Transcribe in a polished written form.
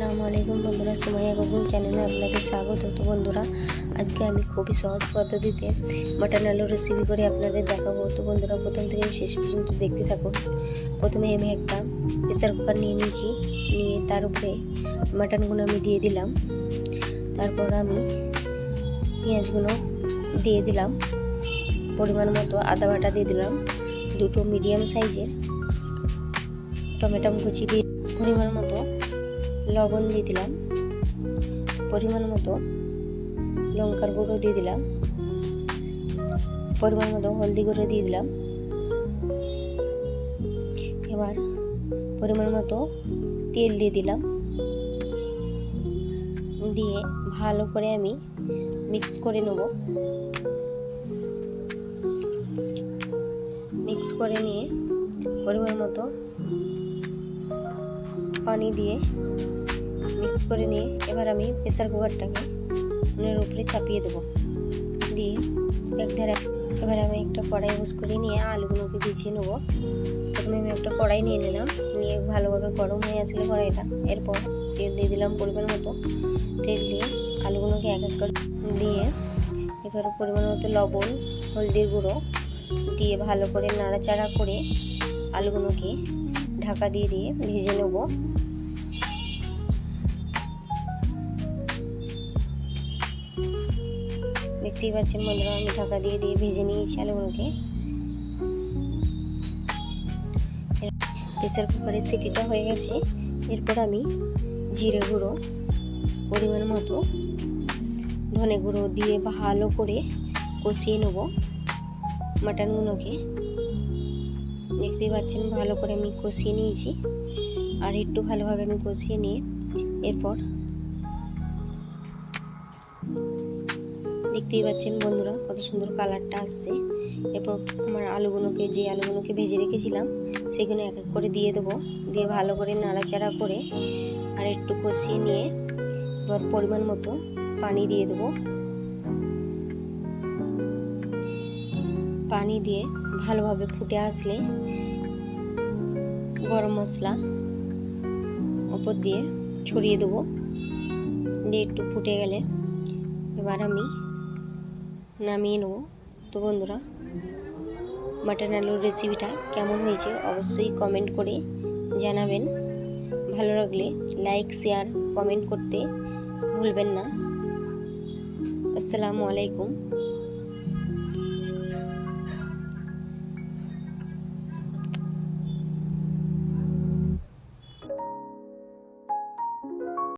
আসসালামু আলাইকুম বন্ধুরা, সুমাইয়া কুকিং চ্যানেলে আপনাদের স্বাগত। তো বন্ধুরা, আজকে আমি খুবই সহজ পদ্ধতিতে মাটন আলু রেসিপি করে আপনাদের দেখাবো। তো বন্ধুরা, প্রথম থেকে শেষ পর্যন্ত দেখতে থাকুন। প্রথমে আমি একটা প্রেসার কুকার নিয়ে নিয়েছি, নিয়ে তার উপরে মাটনগুলো আমি দিয়ে দিলাম। তারপর আমি পেঁয়াজগুলো দিয়ে দিলাম, পরিমাণ মতো আদা বাটা দিয়ে দিলাম, দুটো মিডিয়াম সাইজের টমেটো কুচি দিয়ে পরিমাণ মতো লবণ দিয়ে দিলাম, পরিমাণ মতো লঙ্কার গুঁড়ো দিয়ে দিলাম, পরিমাণ মতো হলদি গুঁড়ো দিয়ে দিলাম। এবার পরিমাণ মতো তেল দিয়ে দিলাম, দিয়ে ভালো করে আমি মিক্স করে নেব। মিক্স করে নিয়ে পরিমাণ মতো পানি দিয়ে মিক্স করে নিয়ে এবার আমি প্রেসার কুকারটাকে উনুনের উপরে চাপিয়ে দেবো। দিয়ে এবার আমি একটা কড়াই ইউজ করে নিয়ে আলুগুলোকে ভিজিয়ে নেবো। প্রথমে আমি একটা কড়াই নিয়ে নিলাম, নিয়ে ভালোভাবে গরম হয়ে আসলে কড়াইটা, এরপর তেল দিয়ে দিলাম পরিমাণ মতো। তেল দিয়ে আলুগুলোকে এক এক করে দিয়ে এবার পরিমাণ মতো লবণ, হলদির গুঁড়ো দিয়ে ভালো করে নাড়াচাড়া করে আলুগুলোকে ঢাকা দিয়ে দিয়ে ভেজে নেব। দেখতেই পাচ্ছেন বন্ধুরা, আমি ঢাকা দিয়ে দিয়ে ভেজে নিয়েছি আলুগুলোকে। প্রেসার কুকারের সিটিটা হয়ে গেছে। এরপর আমি জিরে গুঁড়ো, পরিমাণ মতো ধনে গুঁড়ো দিয়ে ভালো করে কষিয়ে নেব মাটনগুলোকে। দেখতেই পাচ্ছেন ভালো করে আমি কষিয়ে নিয়েছি, আর একটু ভালোভাবে আমি কষিয়ে নিয়ে এরপর দেখতেই পাচ্ছেন বন্ধুরা কত সুন্দর কালারটা আসছে। এরপর আমার আলুগুলোকে ভেজে রেখেছিলাম সেগুলো এক এক করে দিয়ে দেবো। দিয়ে ভালো করে নাড়াচাড়া করে আর একটু কষিয়ে নিয়ে এবার পরিমাণ মতো পানি দিয়ে দেবো। পানি দিয়ে ভালোভাবে ফুটে আসলে গরম মশলা উপর দিয়ে ছড়িয়ে দেবো। দিয়ে একটু ফুটে গেলে এবার আমি নামিয়ে নেব। তো বন্ধুরা, মাটন আলুর রেসিপিটা কেমন হয়েছে অবশ্যই কমেন্ট করে জানাবেন। ভালো লাগলে লাইক, শেয়ার, কমেন্ট করতে ভুলবেন না। আসসালামু আলাইকুম।